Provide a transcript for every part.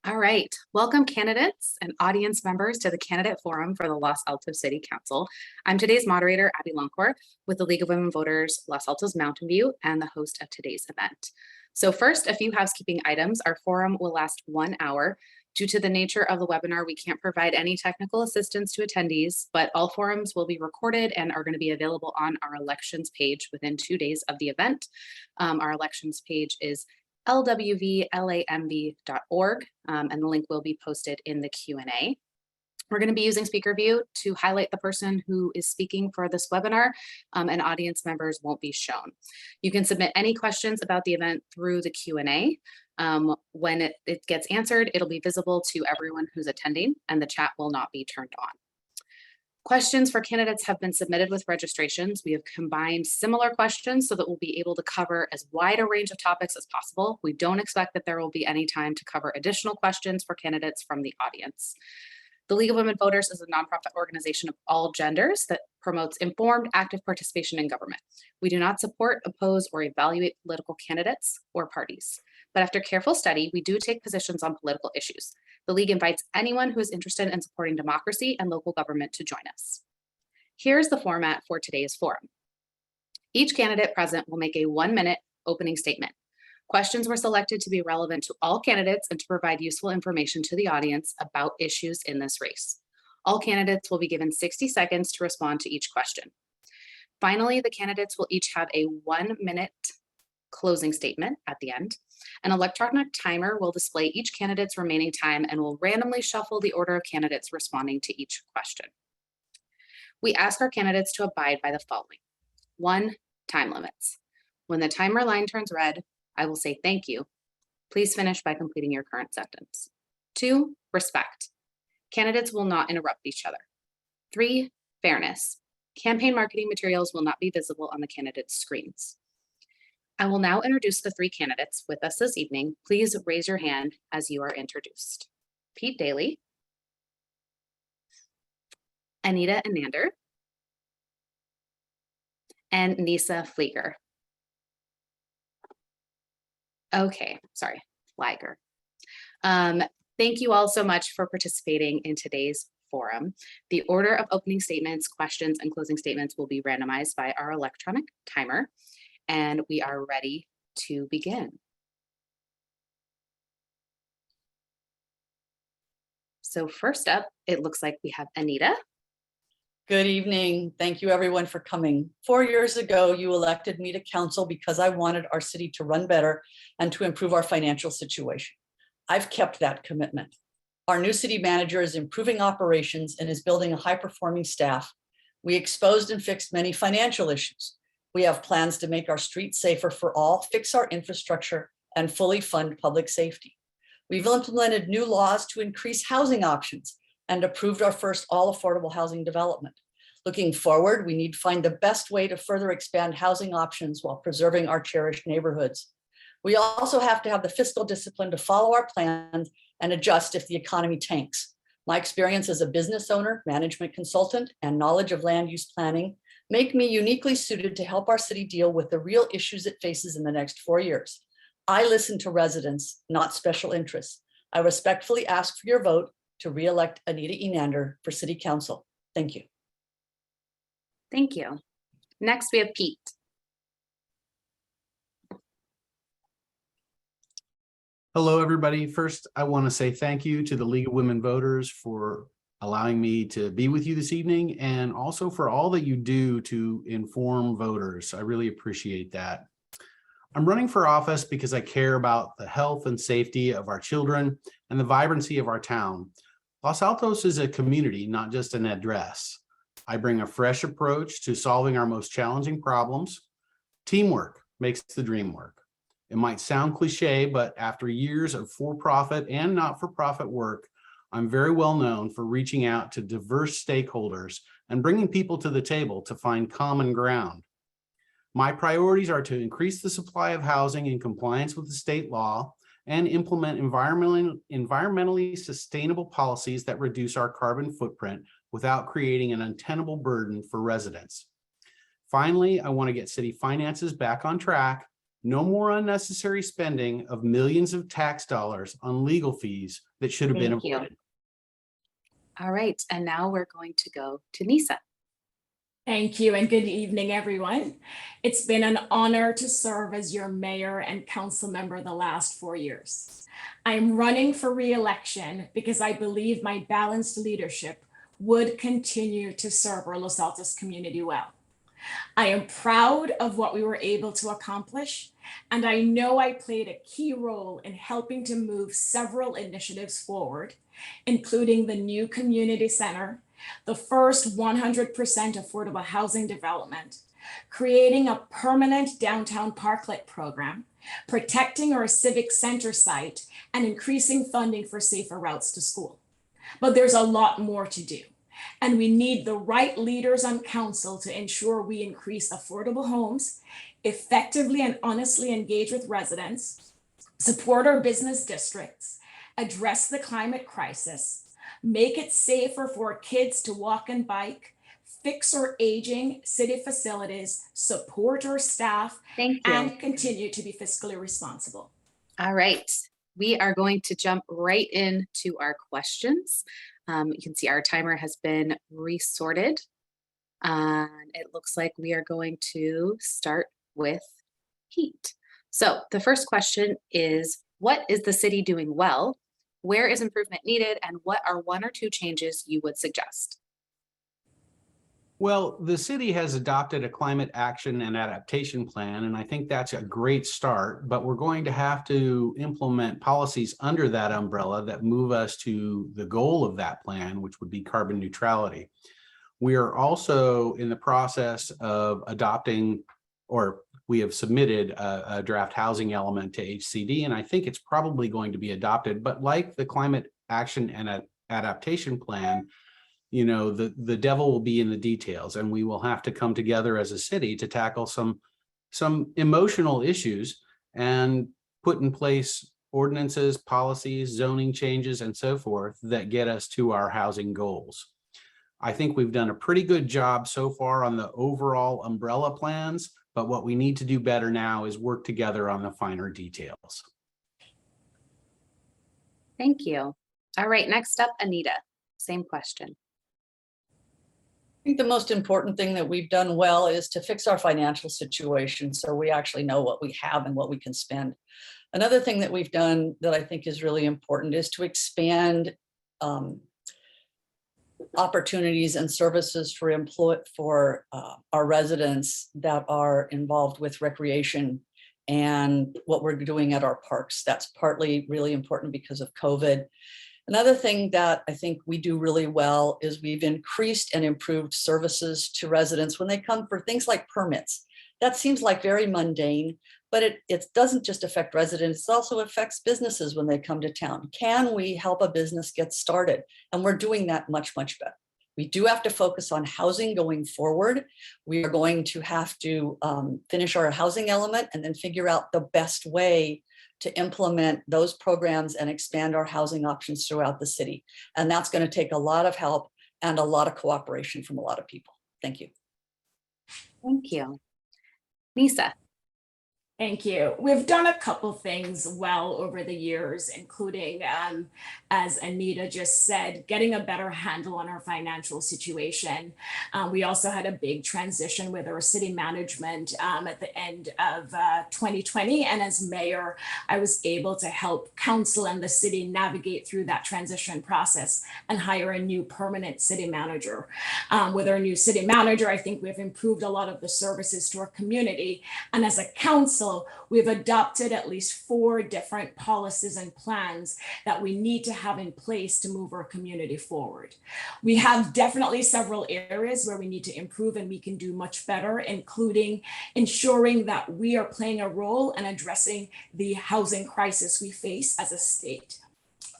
All right, welcome candidates and audience members to the candidate forum for the Los Altos City Council. I'm today's moderator, Abby Loncourt, with the League of Women Voters, Los Altos Mountain View, and the host of today's event. So first, a few housekeeping items. Our forum will last 1 hour. Due to the nature of the webinar, we can't provide any technical assistance to attendees, but all forums will be recorded and are going to be available on our elections page within 2 days of the event. Our elections page is LWVLAMV.org, and the link will be posted in the Q&A. We're going to be using speaker view to highlight the person who is speaking for this webinar, and audience members won't be shown. You can submit any questions about the event through the Q&A. When it gets answered, it'll be visible to everyone who's attending, and the chat will not be turned on. Questions for candidates have been submitted with registrations. We have combined similar questions so that we'll be able to cover as wide a range of topics as possible. We don't expect that there will be any time to cover additional questions for candidates from the audience. The League of Women Voters is a nonprofit organization of all genders that promotes informed, active participation in government. We do not support, oppose, or evaluate political candidates or parties. But after careful study, we do take positions on political issues. The League invites anyone who is interested in supporting democracy and local government to join us. Here's the format for today's forum. Each candidate present will make a 1-minute opening statement. Questions were selected to be relevant to all candidates and to provide useful information to the audience about issues in this race. All candidates will be given 60 seconds to respond to each question. Finally, the candidates will each have a 1-minute closing statement at the end. An electronic timer will display each candidate's remaining time and will randomly shuffle the order of candidates responding to each question. We ask our candidates to abide by the following. 1, time limits. When the timer line turns red, I will say thank you. Please finish by completing your current sentence. 2, respect. Candidates will not interrupt each other. 3, fairness. Campaign marketing materials will not be visible on the candidates' screens. I will now introduce the 3 candidates with us this evening. Please raise your hand as you are introduced. Pete Daly, Anita Inander, and Nisa Flieger. Okay, sorry, Flieger. Thank you all so much for participating in today's forum. The order of opening statements, questions, and closing statements will be randomized by our electronic timer. And we are ready to begin. So first up, it looks like we have Anita. Good evening. Thank you everyone for coming. 4 years ago, you elected me to council because I wanted our city to run better and to improve our financial situation. I've kept that commitment. Our new city manager is improving operations and is building a high-performing staff. We exposed and fixed many financial issues. We have plans to make our streets safer for all, fix our infrastructure, and fully fund public safety. We've implemented new laws to increase housing options and approved our first all-affordable housing development. Looking forward, we need to find the best way to further expand housing options while preserving our cherished neighborhoods. We also have to have the fiscal discipline to follow our plans and adjust if the economy tanks. My experience as a business owner, management consultant, and knowledge of land use planning make me uniquely suited to help our city deal with the real issues it faces in the next 4 years. I listen to residents, not special interests. I respectfully ask for your vote to re-elect Anita Inander for City Council. Thank you. Thank you. Next, we have Pete. Hello, everybody. First, I want to say thank you to the League of Women Voters for allowing me to be with you this evening, and also for all that you do to inform voters. I really appreciate that. I'm running for office because I care about the health and safety of our children and the vibrancy of our town. Los Altos is a community, not just an address. I bring a fresh approach to solving our most challenging problems. Teamwork makes the dream work. It might sound cliche, but after years of for-profit and not-for-profit work, I'm very well known for reaching out to diverse stakeholders and bringing people to the table to find common ground. My priorities are to increase the supply of housing in compliance with the state law and implement environmentally sustainable policies that reduce our carbon footprint without creating an untenable burden for residents. Finally, I want to get city finances back on track, No more unnecessary spending of millions of tax dollars on legal fees that should have been Thank you. avoided. All right, and now we're going to go to Nisa. Thank you and good evening, everyone. It's been an honor to serve as your mayor and council member the last 4 years. I'm running for re-election because I believe my balanced leadership would continue to serve our Los Altos community well. I am proud of what we were able to accomplish, and I know I played a key role in helping to move several initiatives forward, including the new community center, the first 100% affordable housing development, creating a permanent downtown parklet program, protecting our civic center site, and increasing funding for safer routes to school. But there's a lot more to do. And we need the right leaders on council to ensure we increase affordable homes, effectively and honestly engage with residents, support our business districts, address the climate crisis, make it safer for kids to walk and bike, fix our aging city facilities, support our staff, Thank you. and continue to be fiscally responsible. All right, we are going to jump right into our questions. You can see our timer has been resorted. And it looks like we are going to start with heat. So the first question is, what is the city doing well? Where is improvement needed? And what are 1 or 2 changes you would suggest? Well, the city has adopted a climate action and adaptation plan, and I think that's a great start, but we're going to have to implement policies under that umbrella that move us to the goal of that plan, which would be carbon neutrality. We are also in the process of adopting, or we have submitted a draft housing element to HCD, and I think it's probably going to be adopted, but like the climate action and adaptation plan, you know, the devil will be in the details, and we will have to come together as a city to tackle some emotional issues and put in place ordinances, policies, zoning changes, and so forth that get us to our housing goals. I think we've done a pretty good job so far on the overall umbrella plans, but what we need to do better now is work together on the finer details. Thank you. All right, next up, Anita, same question. I think the most important thing that we've done well is to fix our financial situation so we actually know what we have and what we can spend. Another thing that we've done that I think is really important is to expand opportunities and services for our residents that are involved with recreation and what we're doing at our parks. That's partly really important because of COVID. Another thing that I think we do really well is we've increased and improved services to residents when they come for things like permits. That seems like very mundane, but it doesn't just affect residents, it also affects businesses when they come to town. Can we help a business get started? And we're doing that much, much better. We do have to focus on housing going forward. We are going to have to finish our housing element and then figure out the best way to implement those programs and expand our housing options throughout the city. And that's going to take a lot of help and a lot of cooperation from a lot of people. Thank you. Thank you. Nisa. Thank you. We've done a couple things well over the years, including, as Anita just said, getting a better handle on our financial situation. We also had a big transition with our city management at the end of 2020. And as mayor, I was able to help council and the city navigate through that transition process and hire a new permanent city manager. With our new city manager, I think we've improved a lot of the services to our community. And as a council, we've adopted at least 4 different policies and plans that we need to have in place to move our community forward. We have definitely several areas where we need to improve and we can do much better, including ensuring that we are playing a role in addressing the housing crisis we face as a state.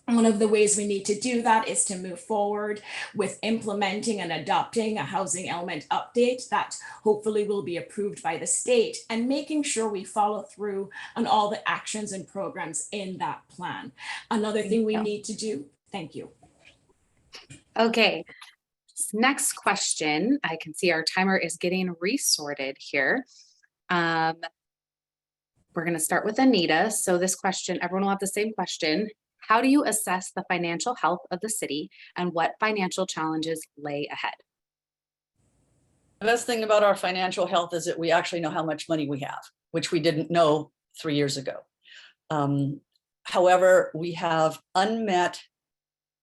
One of the ways we need to do that is to move forward with implementing and adopting a housing element update that hopefully will be approved by the state, and making sure we follow through on all the actions and programs in that plan. Another thing we need to do, thank you. Okay, next question. I can see our timer is getting resorted here. We're We're going to start with Anita. So this question, everyone will have the same question. How do you assess the financial health of the city and what financial challenges lay ahead? The best thing about our financial health is that we actually know how much money we have, which we didn't know 3 years ago. However, we have unmet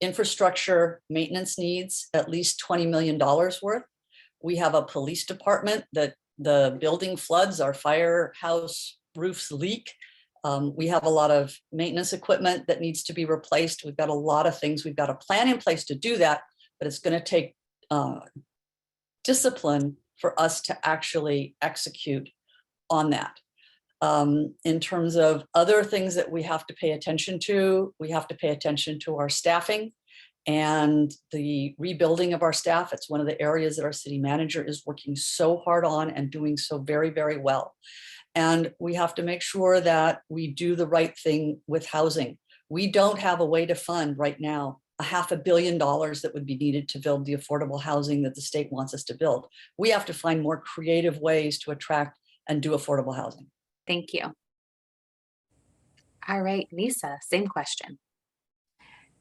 infrastructure maintenance needs, at least $20 million worth. We have a police department that the building floods, our firehouse roofs leak. We have a lot of maintenance equipment that needs to be replaced. We've got a lot of things. We've got a plan in place to do that, but it's going to take discipline for us to actually execute on that. In terms of other things that we have to pay attention to, we have to pay attention to our staffing and the rebuilding of our staff. It's one of the areas that our city manager is working so hard on and doing so very, very well. And we have to make sure that we do the right thing with housing. We don't have a way to fund right now $500 million that would be needed to build the affordable housing that the state wants us to build. We have to find more creative ways to attract and do affordable housing. Thank you. All right, Nisa, same question.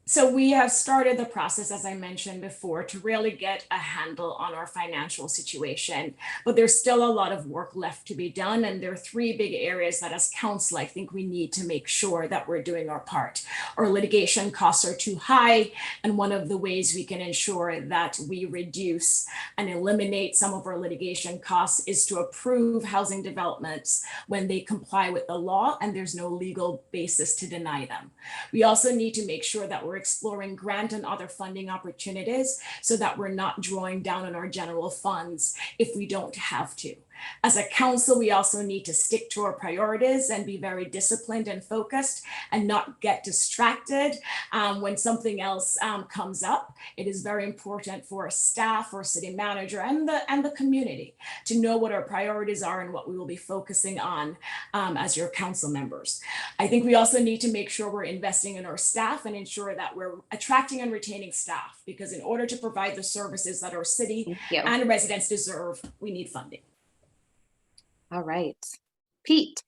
So we have started the process, as I mentioned before, to really get a handle on our financial situation, but there's still a lot of work left to be done. And there are 3 big areas that as council, I think we need to make sure that we're doing our part. Our litigation costs are too high. And one of the ways we can ensure that we reduce and eliminate some of our litigation costs is to approve housing developments when they comply with the law and there's no legal basis to deny them. We also need to make sure that we're exploring grant and other funding opportunities so that we're not drawing down on our general funds if we don't have to. As a council, we also need to stick to our priorities and be very disciplined and focused and not get distracted when something else comes up. It is very important for staff, or city manager, and the community to know what our priorities are and what we will be focusing on as your council members. I think we also need to make sure we're investing in our staff and ensure that we're attracting and retaining staff, because in order to provide the services that our city and residents deserve, we need funding. All right, Pete.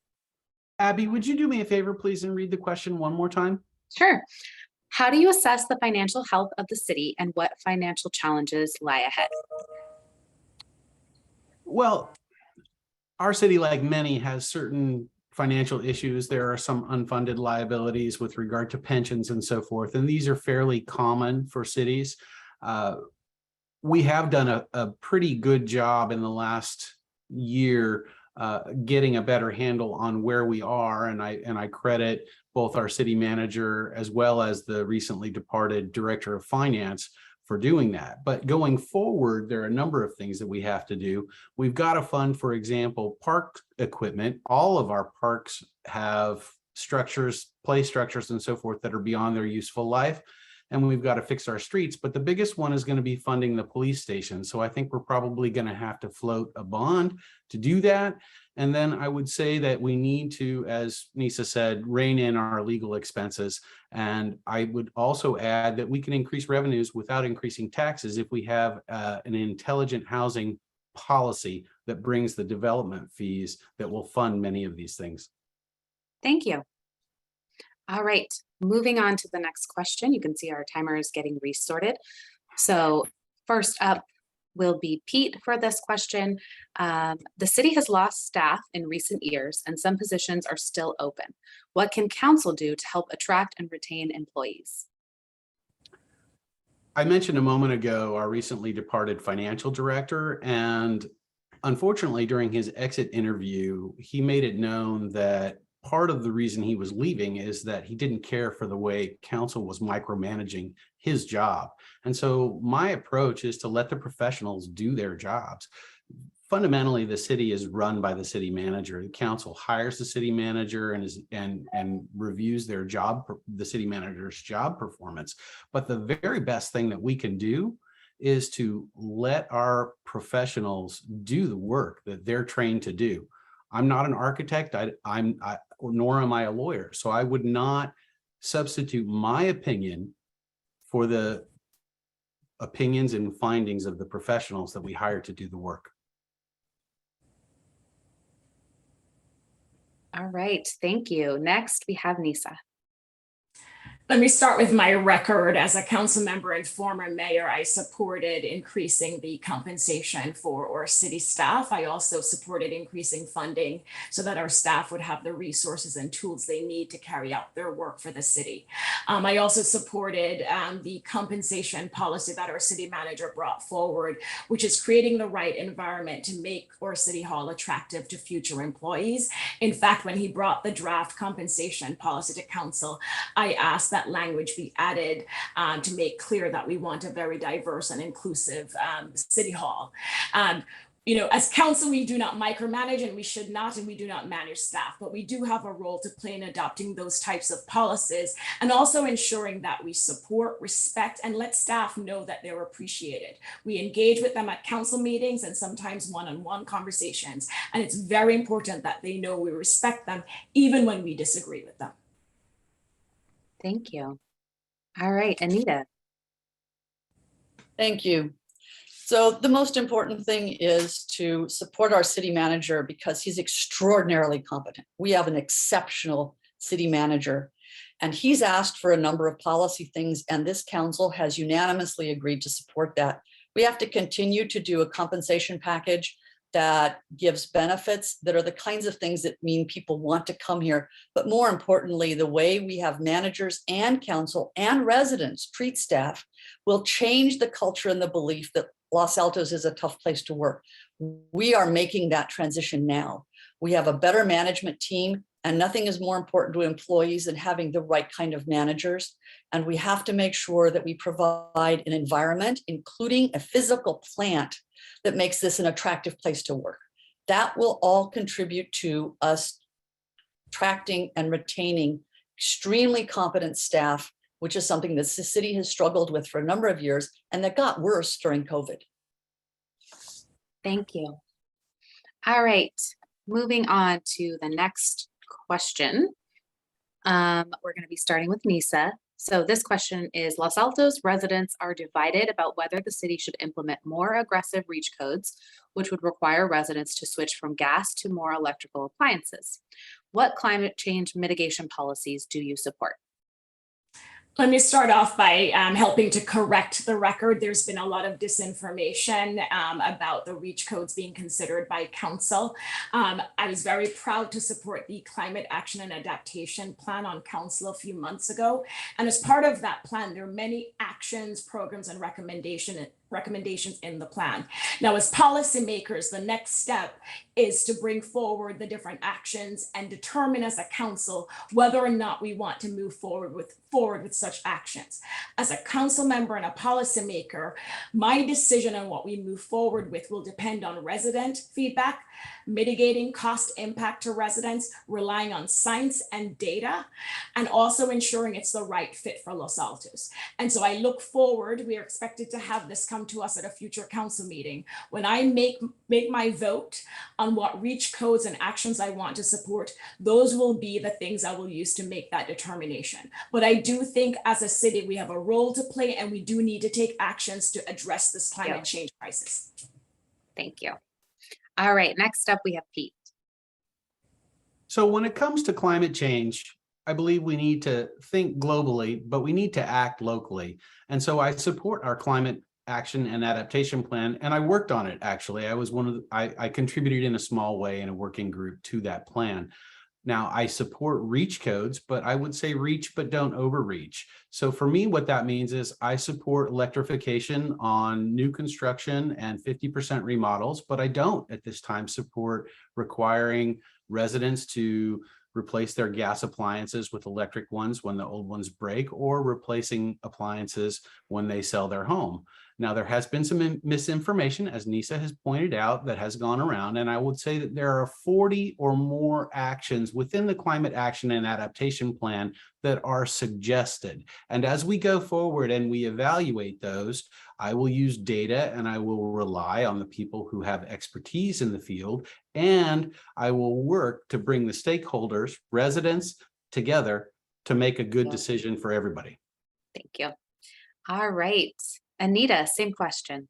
Abby, would you do me a favor, please, and read the question one more time? Sure. How do you assess the financial health of the city and what financial challenges lie ahead? Well, our city, like many, has certain financial issues. There are some unfunded liabilities with regard to pensions and so forth, and these are fairly common for cities. We have done a pretty good job in the last year getting a better handle on where we are, and I credit both our city manager as well as the recently departed director of finance for doing that. But going forward, there are a number of things that we have to do. We've got to fund, for example, park equipment. All of our parks have structures, play structures and so forth that are beyond their useful life. And we've got to fix our streets. But the biggest one is going to be funding the police station. So I think we're probably going to have to float a bond to do that. And then I would say that we need to, as Nisa said, rein in our legal expenses. And I would also add that we can increase revenues without increasing taxes if we have an intelligent housing policy that brings the development fees that will fund many of these things. Thank you. All right, moving on to the next question. You can see our timer is getting resorted. So first up will be Pete for this question. The city has lost staff in recent years and some positions are still open. What can council do to help attract and retain employees? I mentioned a moment ago our recently departed financial director, and unfortunately during his exit interview, he made it known that part of the reason he was leaving is that he didn't care for the way council was micromanaging his job. And so my approach is to let the professionals do their jobs. Fundamentally, the city is run by the city manager. The council hires the city manager and reviews their job, the city manager's job performance. But the very best thing that we can do is to let our professionals do the work that they're trained to do. I'm not an architect, nor am I a lawyer. So I would not substitute my opinion for the opinions and findings of the professionals that we hire to do the work. All right, thank you. Next, we have Nisa. Let me start with my record. As a council member and former mayor, I supported increasing the compensation for our city staff. I also supported increasing funding so that our staff would have the resources and tools they need to carry out their work for the city. I also supported the compensation policy that our city manager brought forward, which is creating the right environment to make our city hall attractive to future employees. In fact, when he brought the draft compensation policy to council, I asked that language be added to make clear that we want a very diverse and inclusive city hall. As council, we do not micromanage, and we should not, and we do not manage staff, but we do have a role to play in adopting those types of policies and also ensuring that we support, respect, and let staff know that they're appreciated. We engage with them at council meetings and sometimes one-on-one conversations, and it's very important that they know we respect them even when we disagree with them. Thank you. All right, Anita. Thank you. So the most important thing is to support our city manager because he's extraordinarily competent. We have an exceptional city manager, and he's asked for a number of policy things, and this council has unanimously agreed to support that. We have to continue to do a compensation package that gives benefits that are the kinds of things that mean people want to come here. But more importantly, the way we have managers and council and residents treat staff will change the culture and the belief that Los Altos is a tough place to work. We are making that transition now. We have a better management team, and nothing is more important to employees than having the right kind of managers. And we have to make sure that we provide an environment, including a physical plant, that makes this an attractive place to work. That will all contribute to us attracting and retaining extremely competent staff, which is something that the city has struggled with for a number of years and that got worse during COVID. Thank you. All right, moving on to the next question. We're going to be starting with Nisa. So this question is, Los Altos residents are divided about whether the city should implement more aggressive reach codes, which would require residents to switch from gas to more electrical appliances. What climate change mitigation policies do you support? Let me start off by helping to correct the record. There's been a lot of disinformation about the reach codes being considered by council. I was very proud to support the Climate Action and Adaptation Plan on council a few months ago. And as part of that plan, there are many actions, programs, and recommendations in the plan. Now, as policymakers, the next step is to bring forward the different actions and determine as a council whether or not we want to move forward with such actions. As a council member and a policymaker, my decision on what we move forward with will depend on resident feedback, mitigating cost impact to residents, relying on science and data, and also ensuring it's the right fit for Los Altos. And so I look forward, we are expected to have this come to us at a future council meeting. When I make my vote on what reach codes and actions I want to support, those will be the things I will use to make that determination. But I do think as a city, we have a role to play, and we do need to take actions to address this climate change crisis. Thank you. All right, next up we have Pete. So when it comes to climate change, I believe we need to think globally, but we need to act locally. And so I support our climate action and adaptation plan, and I worked on it. Actually, I was I contributed in a small way in a working group to that plan. Now, I support reach codes, but I would say reach, but don't overreach. So for me, what that means is I support electrification on new construction and 50% remodels, but I don't at this time support requiring residents to replace their gas appliances with electric ones when the old ones break, or replacing appliances when they sell their home. Now, there has been some misinformation, as Nisa has pointed out, that has gone around, and I would say that there are 40 or more actions within the Climate Action and Adaptation Plan that are suggested. And as we go forward and we evaluate those, I will use data and I will rely on the people who have expertise in the field, and I will work to bring the stakeholders, residents, together to make a good decision for everybody. Thank you. All right. Anita, same question.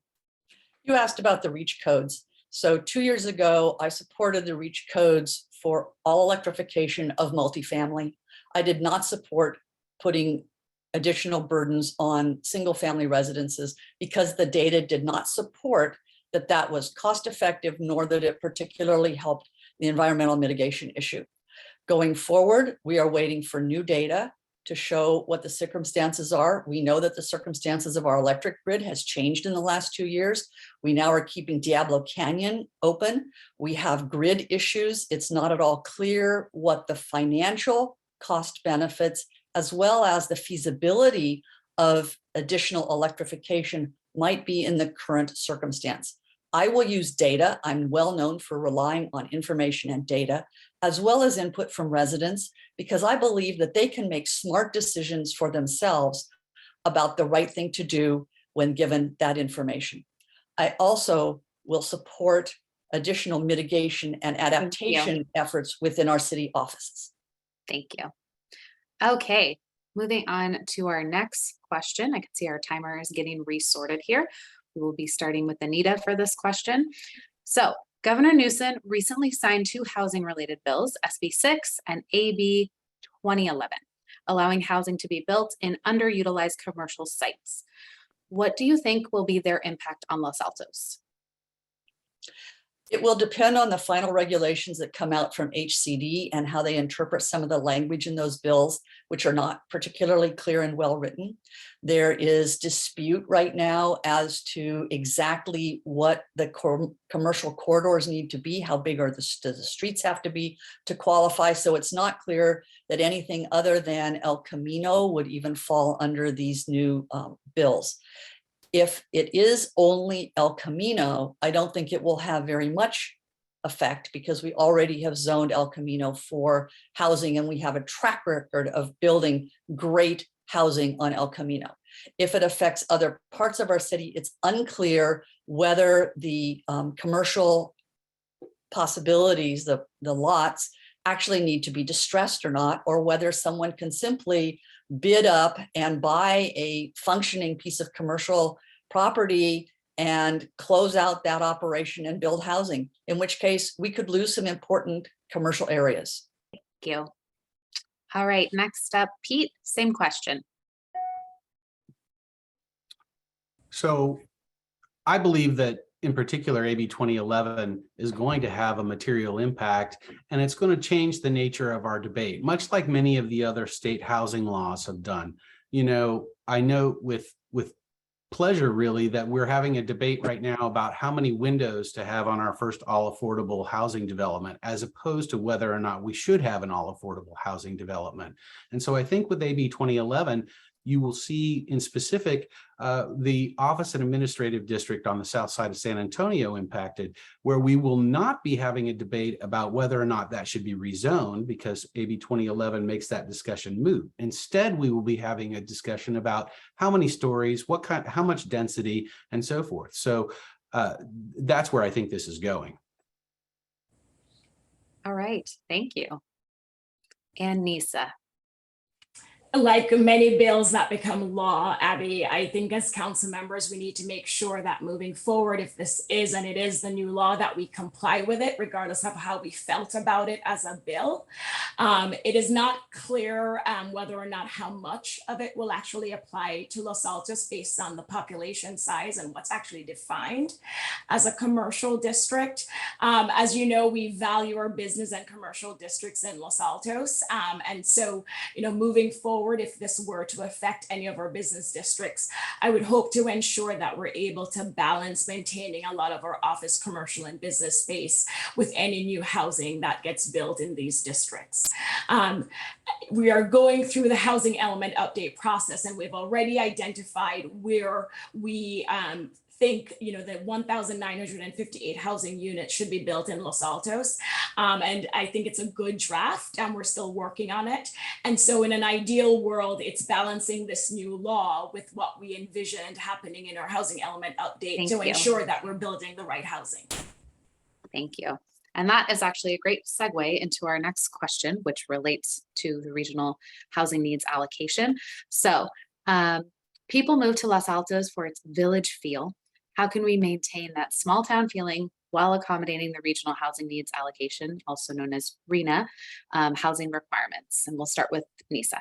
You asked about the reach codes. So 2 years ago, I supported the REACH codes for all electrification of multifamily. I did not support putting additional burdens on single-family residences because the data did not support that that was cost-effective, nor that it particularly helped the environmental mitigation issue. Going forward, we are waiting for new data to show what the circumstances are. We know that the circumstances of our electric grid has changed in the last 2 years. We now are keeping Diablo Canyon open. We have grid issues. It's not at all clear what the financial cost benefits, as well as the feasibility of additional electrification might be in the current circumstance. I will use data. I'm well known for relying on information and data, as well as input from residents, because I believe that they can make smart decisions for themselves about the right thing to do when given that information. I also will support additional mitigation and adaptation efforts within our city offices. Thank you. Okay, moving on to our next question. I can see our timer is getting resorted here. We will be starting with Anita for this question. So Governor Newsom recently signed 2 housing-related bills, SB 6 and AB 2011, allowing housing to be built in underutilized commercial sites. What do you think will be their impact on Los Altos? It will depend on the final regulations that come out from HCD and how they interpret some of the language in those bills, which are not particularly clear and well written. There is dispute right now as to exactly what the commercial corridors need to be, how big do the streets have to be to qualify. So it's not clear that anything other than El Camino would even fall under these new bills. If it is only El Camino, I don't think it will have very much effect because we already have zoned El Camino for housing and we have a track record of building great housing on El Camino. If it affects other parts of our city, it's unclear whether the commercial possibilities, the lots, actually need to be distressed or not, or whether someone can simply bid up and buy a functioning piece of commercial property and close out that operation and build housing, in which case we could lose some important commercial areas. Thank you. All right, next up, Pete, same question. So I believe that in particular, AB 2011 is going to have a material impact, and it's going to change the nature of our debate, much like many of the other state housing laws have done. You know, I note with pleasure really that we're having a debate right now about how many windows to have on our first all affordable housing development, as opposed to whether or not we should have an all affordable housing development. And so I think with AB 2011, you will see in specific the Office and Administrative District on the south side of San Antonio impacted, where we will not be having a debate about whether or not that should be rezoned because AB 2011 makes that discussion moot. Instead, we will be having a discussion about how many stories, how much density, and so forth. So that's where I think this is going. All right, thank you. And Nisa. Like many bills that become law, Abby, I think as council members, we need to make sure that moving forward, if this is, and it is the new law, that we comply with it, regardless of how we felt about it as a bill. It is not clear whether or not how much of it will actually apply to Los Altos based on the population size and what's actually defined as a commercial district. As you know, we value our business and commercial districts in Los Altos. And so, you know, moving forward, if this were to affect any of our business districts, I would hope to ensure that we're able to balance maintaining a lot of our office, commercial, and business space with any new housing that gets built in these districts. We are going through the housing element update process, and we've already identified where we think, you know, that 1,958 housing units should be built in Los Altos. And I think it's a good draft and we're still working on it. And so in an ideal world, it's balancing this new law with what we envisioned happening in our housing element update to ensure that we're building the right housing. Thank you. And that is actually a great segue into our next question, which relates to the regional housing needs allocation. So people move to Los Altos for its village feel. How can we maintain that small town feeling while accommodating the regional housing needs allocation, also known as Rena, housing requirements. And we'll start with Nisa.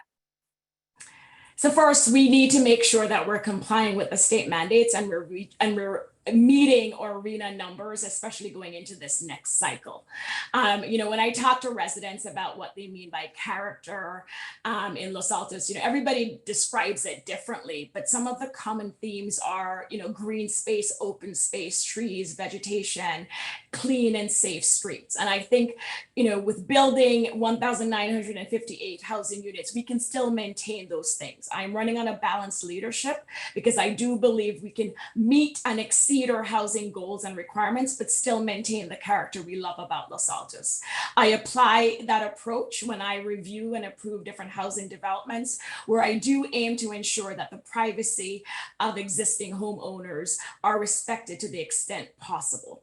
So first, we need to make sure that we're complying with the state mandates and we're meeting our Rena numbers, especially going into this next cycle. When I talk to residents about what they mean by character in Los Altos, everybody describes it differently, but some of the common themes are, green space, open space, trees, vegetation, clean and safe streets. And I think, with building 1,958 housing units, we can still maintain those things. I'm running on a balanced leadership because I do believe we can meet and exceed our housing goals and requirements, but still maintain the character we love about Los Altos. I apply that approach when I review and approve different housing developments, where I do aim to ensure that the privacy of existing homeowners are respected to the extent possible.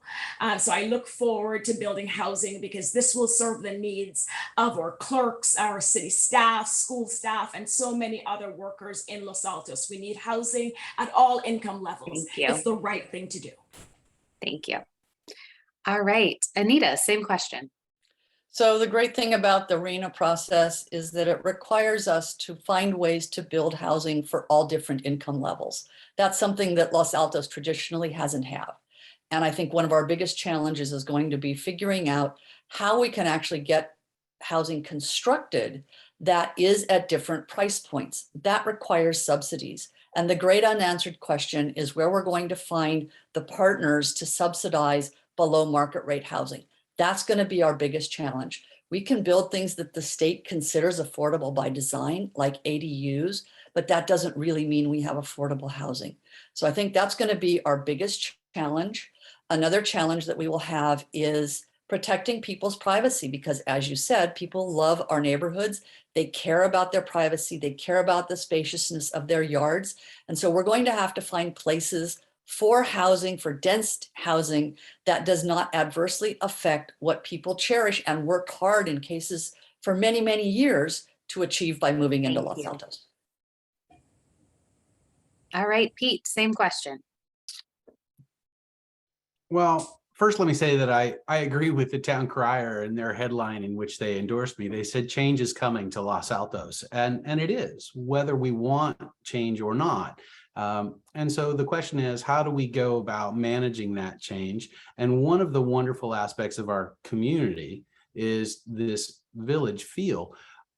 So I look forward to building housing because this will serve the needs of our clerks, our city staff, school staff, and so many other workers in Los Altos. We need housing at all income levels. Thank you. It's the right thing to do. Thank you. All right, Anita, same question. So the great thing about the RENA process is that it requires us to find ways to build housing for all different income levels. That's something that Los Altos traditionally hasn't had. And I think one of our biggest challenges is going to be figuring out how we can actually get housing constructed that is at different price points. That requires subsidies. And the great unanswered question is where we're going to find the partners to subsidize below market rate housing. That's going to be our biggest challenge. We can build things that the state considers affordable by design, like ADUs, but that doesn't really mean we have affordable housing. So I think that's going to be our biggest challenge. Another challenge that we will have is protecting people's privacy, because as you said, people love our neighborhoods. They care about their privacy. They care about the spaciousness of their yards. And so we're going to have to find places for housing, for dense housing that does not adversely affect what people cherish and work hard in cases for many, many years to achieve by moving into Los Altos. All right, Pete, same question. Well, first, let me say that I agree with the town crier and their headline in which they endorsed me. They said change is coming to Los Altos, and it is, whether we want change or not. And so the question is, how do we go about managing that change? And one of the wonderful aspects of our community is this village feel.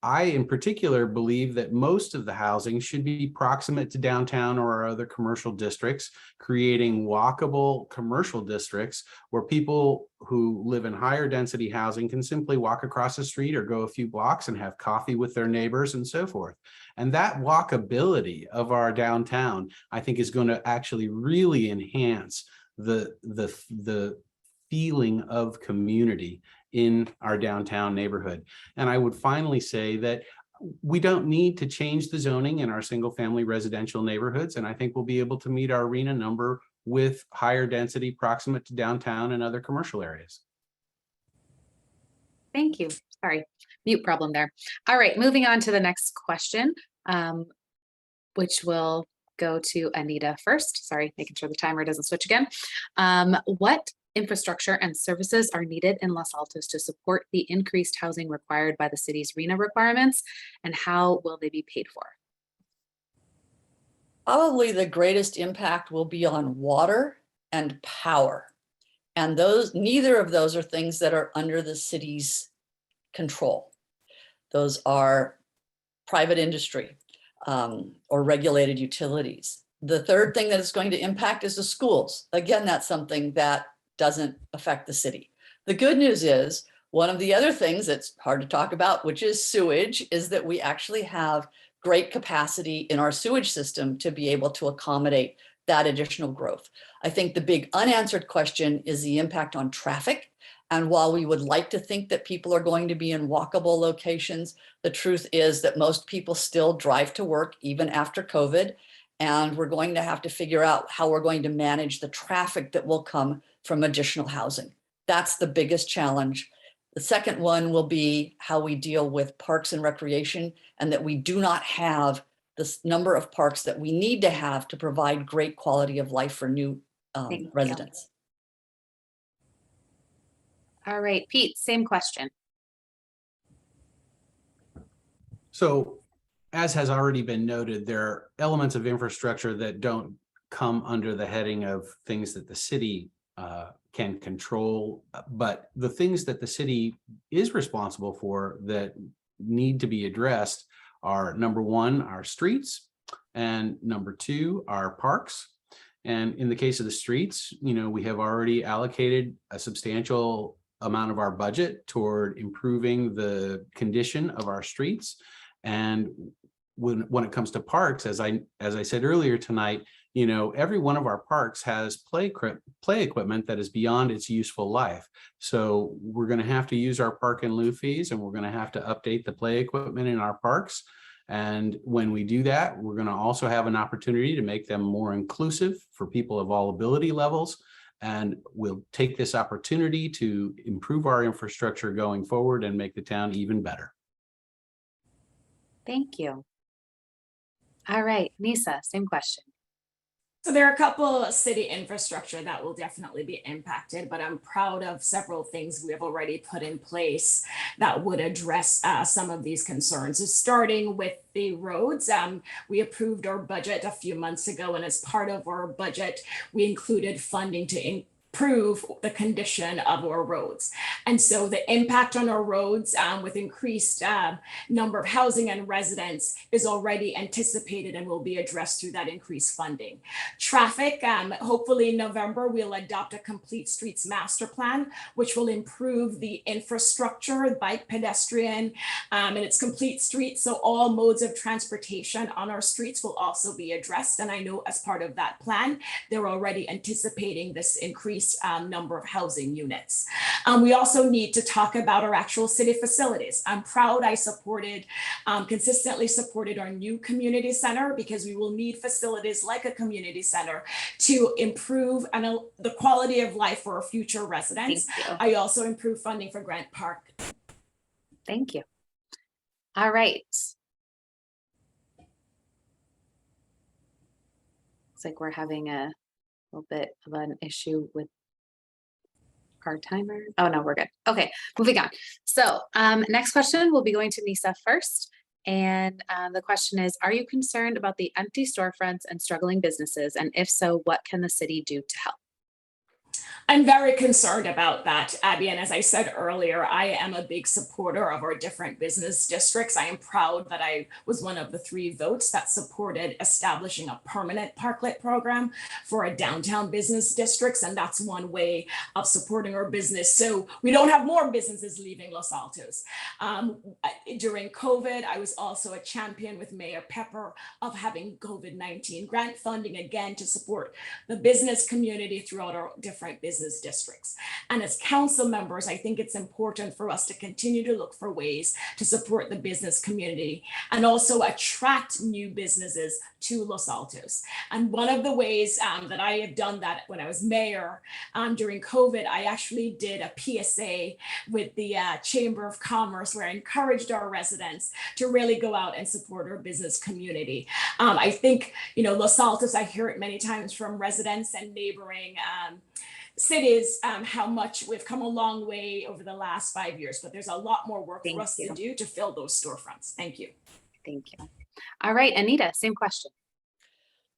I, in particular, believe that most of the housing should be proximate to downtown or other commercial districts, creating walkable commercial districts where people who live in higher density housing can simply walk across the street or go a few blocks and have coffee with their neighbors and so forth. And that walkability of our downtown, I think, is going to actually really enhance the feeling of community in our downtown neighborhood. And I would finally say that we don't need to change the zoning in our single family residential neighborhoods. And I think we'll be able to meet our RENA number with higher density proximate to downtown and other commercial areas. Thank you. Sorry, mute problem there. All right, moving on to the next question, which will go to Anita first. Sorry, making sure the timer doesn't switch again. What infrastructure and services are needed in Los Altos to support the increased housing required by the city's RENA requirements, and how will they be paid for? Probably the greatest impact will be on water and power. And neither of those are things that are under the city's control. Those are private industry or regulated utilities. The third thing that is going to impact is the schools. Again, that's something that doesn't affect the city. The good news is, one of the other things that's hard to talk about, which is sewage, is that we actually have great capacity in our sewage system to be able to accommodate that additional growth. I think the big unanswered question is the impact on traffic. And while we would like to think that people are going to be in walkable locations, the truth is that most people still drive to work even after COVID. And we're going to have to figure out how we're going to manage the traffic that will come from additional housing. That's the biggest challenge. The second one will be how we deal with parks and recreation, and that we do not have the number of parks that we need to have to provide great quality of life for new residents. All right, Pete, same question. So, as has already been noted, there are elements of infrastructure that don't come under the heading of things that the city can control, but the things that the city is responsible for that need to be addressed are, number one, our streets, and number two, our parks. And in the case of the streets, we have already allocated a substantial amount of our budget toward improving the condition of our streets. And when it comes to parks, as I said earlier tonight, every one of our parks has play equipment that is beyond its useful life. So we're going to have to use our park in lieu fees, and we're going to have to update the play equipment in our parks. And when we do that, we're going to also have an opportunity to make them more inclusive for people of all ability levels. And we'll take this opportunity to improve our infrastructure going forward and make the town even better. Thank you. All right, Nisa, same question. So there are a couple of city infrastructure that will definitely be impacted, but I'm proud of several things we have already put in place that would address some of these concerns. So starting with the roads, we approved our budget a few months ago, and as part of our budget, we included funding to improve the condition of our roads. And so the impact on our roads with increased number of housing and residents is already anticipated and will be addressed through that increased funding. Traffic, hopefully in November, we'll adopt a complete streets master plan, which will improve the infrastructure, bike, pedestrian, and its complete streets. So all modes of transportation on our streets will also be addressed. And I know as part of that plan, they're already anticipating this increased number of housing units. We also need to talk about our actual city facilities. I'm proud I consistently supported our new community center, because we will need facilities like a community center to improve the quality of life for our future residents. I also improved funding for Grant Park. Thank you. All right. Looks like we're having a little bit of an issue with our timer. Oh no, we're good. Okay, moving on. So next question will be going to Nisa first. And the question is, are you concerned about the empty storefronts and struggling businesses? And if so, what can the city do to help? I'm very concerned about that, Abby. And as I said earlier, I am a big supporter of our different business districts. I am proud that I was one of the 3 votes that supported establishing a permanent parklet program for our downtown business districts. And that's one way of supporting our business, so we don't have more businesses leaving Los Altos. During COVID, I was also a champion with Mayor Pepper of having COVID-19 grant funding, again, to support the business community throughout our different business districts. And as council members, I think it's important for us to continue to look for ways to support the business community and also attract new businesses to Los Altos. And one of the ways that I have done that when I was mayor during COVID, I actually did a PSA with the Chamber of Commerce, where I encouraged our residents to really go out and support our business community. I think, Los Altos, I hear it many times from residents and neighboring cities, how much we've come a long way over the last 5 years, but there's a lot more work for us to do to fill those storefronts. Thank you. Thank you. All right, Anita, same question.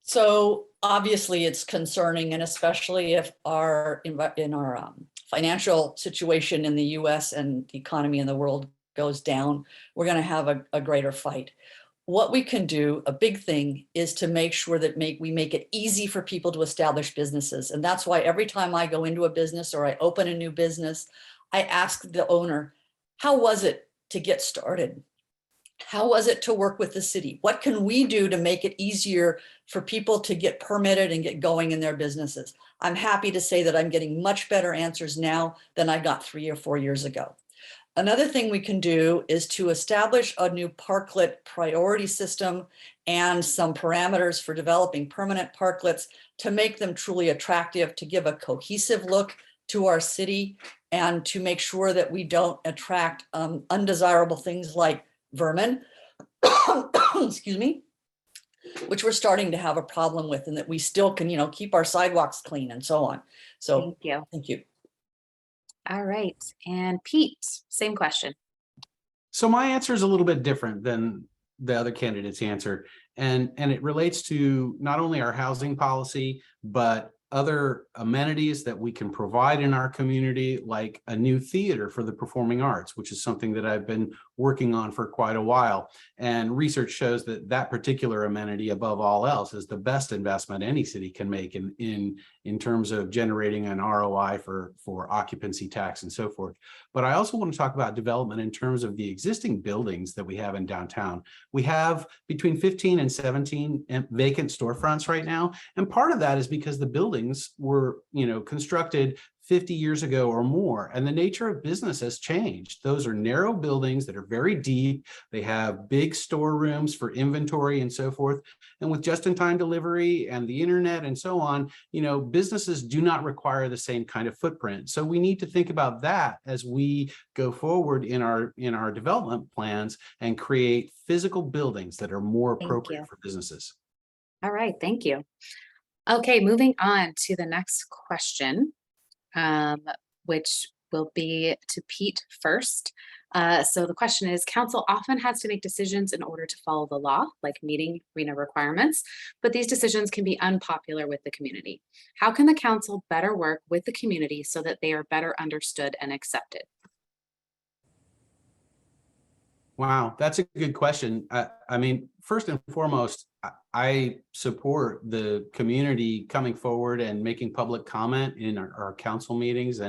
So obviously it's concerning, and especially if in our financial situation in the US and the economy in the world goes down, we're going to have a greater fight. What we can do, a big thing, is to make sure that we make it easy for people to establish businesses. And that's why every time I go into a business or I open a new business, I ask the owner, how was it to get started? How was it to work with the city? What can we do to make it easier for people to get permitted and get going in their businesses? I'm happy to say that I'm getting much better answers now than I got 3 or 4 years ago. Another thing we can do is to establish a new parklet priority system and some parameters for developing permanent parklets to make them truly attractive, to give a cohesive look to our city, and to make sure that we don't attract undesirable things like vermin, excuse me, which we're starting to have a problem with, and that we still can, keep our sidewalks clean and so on. So Thank you. Thank you. All right. And Pete, same question. So my answer is a little bit different than the other candidate's answer. And it relates to not only our housing policy, but other amenities that we can provide in our community, like a new theater for the performing arts, which is something that I've been working on for quite a while. And research shows that that particular amenity, above all else, is the best investment any city can make in terms of generating an ROI for occupancy tax and so forth. But I also want to talk about development in terms of the existing buildings that we have in downtown. We have between 15 and 17 vacant storefronts right now. And part of that is because the buildings were, constructed 50 years ago or more, and the nature of business has changed. Those are narrow buildings that are very deep. They have big storerooms for inventory and so forth. And with just-in-time delivery and the internet and so on, businesses do not require the same kind of footprint. So we need to think about that as we go forward in our development plans and create physical buildings that are more appropriate for businesses. All right, thank you. Okay, moving on to the next question, which will be to Pete first. So the question is, council often has to make decisions in order to follow the law, like meeting Rena requirements, but these decisions can be unpopular with the community. How can the council better work with the community so that they are better understood and accepted? Wow, that's a good question. I mean, first and foremost, I support the community coming forward and making public comment in our council meetings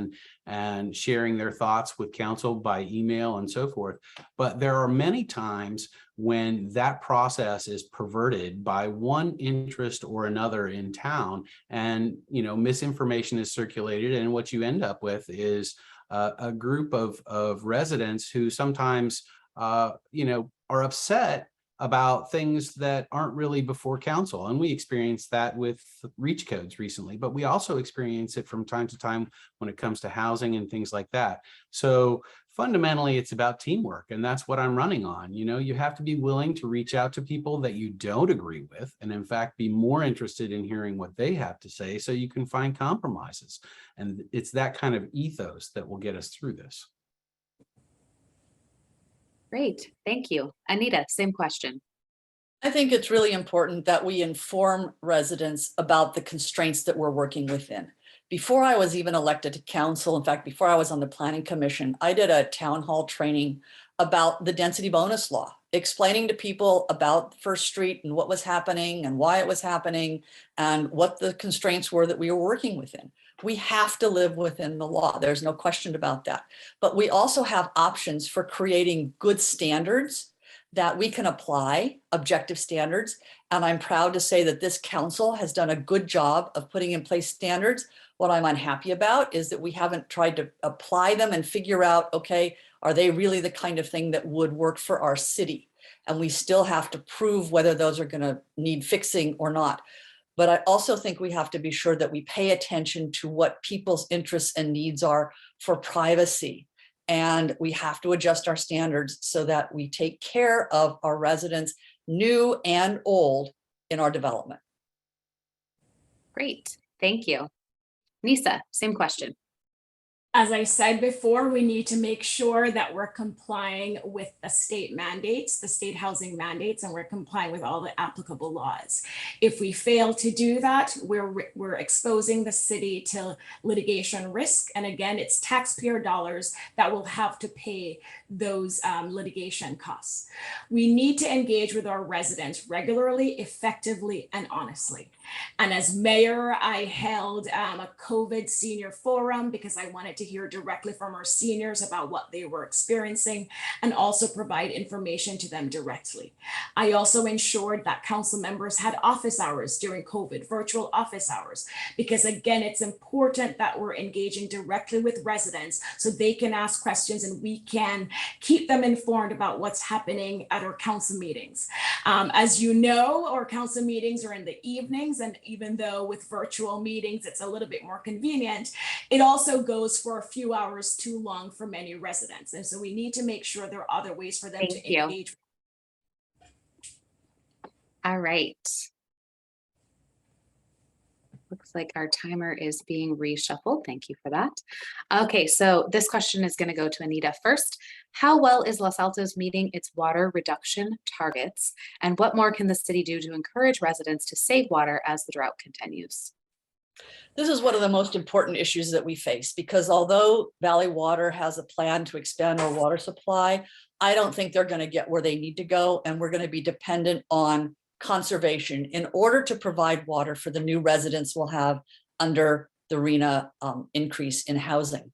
and sharing their thoughts with council by email and so forth. But there are many times when that process is perverted by one interest or another in town, and misinformation is circulated, and what you end up with is a group of residents who sometimes are upset about things that aren't really before council. And we experienced that with reach codes recently, but we also experience it from time to time when it comes to housing and things like that. So fundamentally, it's about teamwork, and that's what I'm running on. You have to be willing to reach out to people that you don't agree with, and in fact, be more interested in hearing what they have to say so you can find compromises. And it's that kind of ethos that will get us through this. Great, thank you. Anita, same question. I think it's really important that we inform residents about the constraints that we're working within. Before I was even elected to council, in fact, before I was on the planning commission, I did a town hall training about the density bonus law, explaining to people about First Street and what was happening and why it was happening and what the constraints were that we were working within. We have to live within the law. There's no question about that. But we also have options for creating good standards that we can apply, objective standards. And I'm proud to say that this council has done a good job of putting in place standards. What I'm unhappy about is that we haven't tried to apply them and figure out, okay, are they really the kind of thing that would work for our city? And we still have to prove whether those are going to need fixing or not. But I also think we have to be sure that we pay attention to what people's interests and needs are for privacy. And we have to adjust our standards so that we take care of our residents, new and old, in our development. Great, thank you. Nisa, same question. As I said before, we need to make sure that we're complying with the state mandates, the state housing mandates, and we're complying with all the applicable laws. If we fail to do that, we're exposing the city to litigation risk. And again, it's taxpayer dollars that will have to pay those litigation costs. We need to engage with our residents regularly, effectively, and honestly. And as mayor, I held a COVID senior forum because I wanted to hear directly from our seniors about what they were experiencing and also provide information to them directly. I also ensured that council members had office hours during COVID, virtual office hours, because again, it's important that we're engaging directly with residents so they can ask questions and we can keep them informed about what's happening at our council meetings. As you know, our council meetings are in the evenings, and even though with virtual meetings, it's a little bit more convenient, it also goes for a few hours too long for many residents. And so we need to make sure there are other ways for them to engage. All right. Looks like our timer is being reshuffled. Thank you for that. Okay, so this question is going to go to Anita first. How well is Los Altos meeting its water reduction targets? And what more can the city do to encourage residents to save water as the drought continues? This is one of the most important issues that we face, because although Valley Water has a plan to expand our water supply, I don't think they're going to get where they need to go. And we're going to be dependent on conservation in order to provide water for the new residents we'll have under the Rena increase in housing.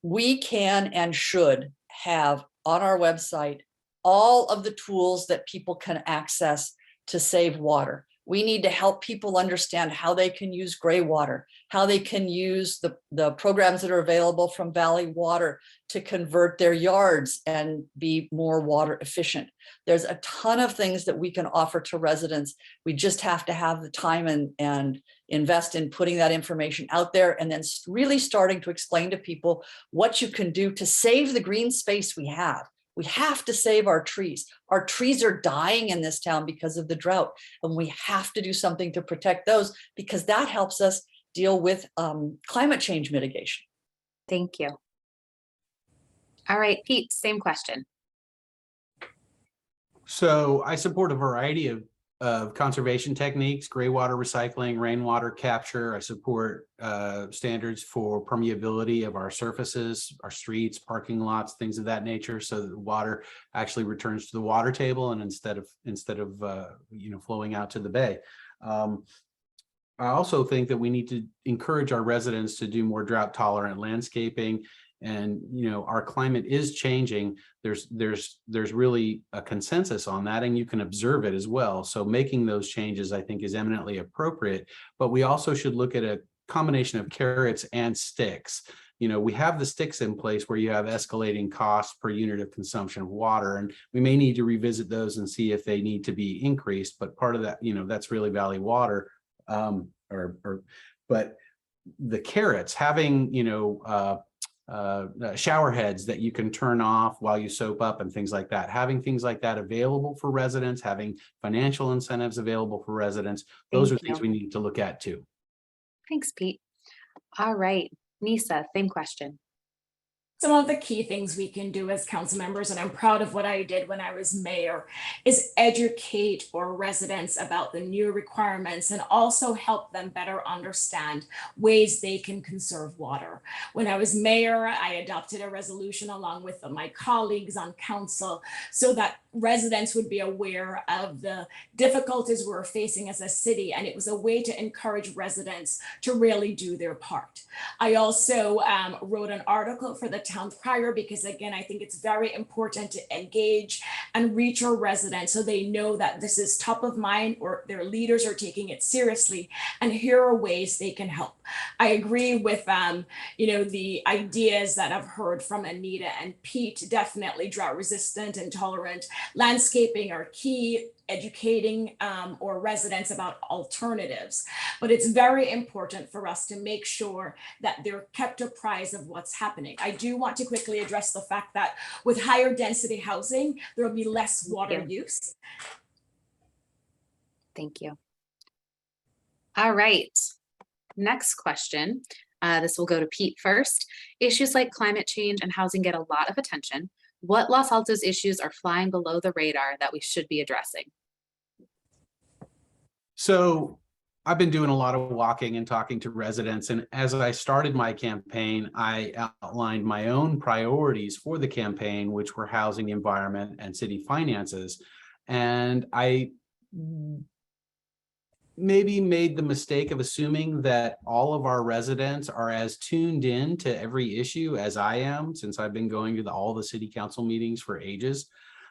We can and should have on our website all of the tools that people can access to save water. We need to help people understand how they can use gray water, how they can use the programs that are available from Valley Water to convert their yards and be more water efficient. There's a ton of things that we can offer to residents. We just have to have the time and invest in putting that information out there, and then really starting to explain to people what you can do to save the green space we have. We have to save our trees. Our trees are dying in this town because of the drought, and we have to do something to protect those, because that helps us deal with climate change mitigation. Thank you. All right, Pete, same question. So I support a variety of conservation techniques, gray water recycling, rainwater capture. I support standards for permeability of our surfaces, our streets, parking lots, things of that nature, so that the water actually returns to the water table and instead of flowing out to the bay. I also think that we need to encourage our residents to do more drought tolerant landscaping. And our climate is changing. There's really a consensus on that, and you can observe it as well. So making those changes, I think, is eminently appropriate. But we also should look at a combination of carrots and sticks. We have the sticks in place where you have escalating costs per unit of consumption of water, and we may need to revisit those and see if they need to be increased. But part of that, that's really Valley Water, but the carrots, having shower heads that you can turn off while you soap up and things like that, having things like that available for residents, having financial incentives available for residents, those are things we need to look at too. Thanks, Pete. All right, Nisa, same question. Some of the key things we can do as council members, and I'm proud of what I did when I was mayor, is educate our residents about the new requirements and also help them better understand ways they can conserve water. When I was mayor, I adopted a resolution along with my colleagues on council so that residents would be aware of the difficulties we're facing as a city, and it was a way to encourage residents to really do their part. I also wrote an article for the town crier, because again, I think it's very important to engage and reach our residents so they know that this is top of mind, or their leaders are taking it seriously, and here are ways they can help. I agree with the ideas that I've heard from Anita and Pete. Definitely drought resistant and tolerant landscaping are key, educating our residents about alternatives. But it's very important for us to make sure that they're kept apprised of what's happening. I do want to quickly address the fact that with higher density housing, there will be less water use. Thank you. All right, next question. This will go to Pete first. Issues like climate change and housing get a lot of attention. What Los Altos issues are flying below the radar that we should be addressing? So I've been doing a lot of walking and talking to residents, and as I started my campaign, I outlined my own priorities for the campaign, which were housing, environment, and city finances. And I maybe made the mistake of assuming that all of our residents are as tuned in to every issue as I am, since I've been going to all the city council meetings for ages.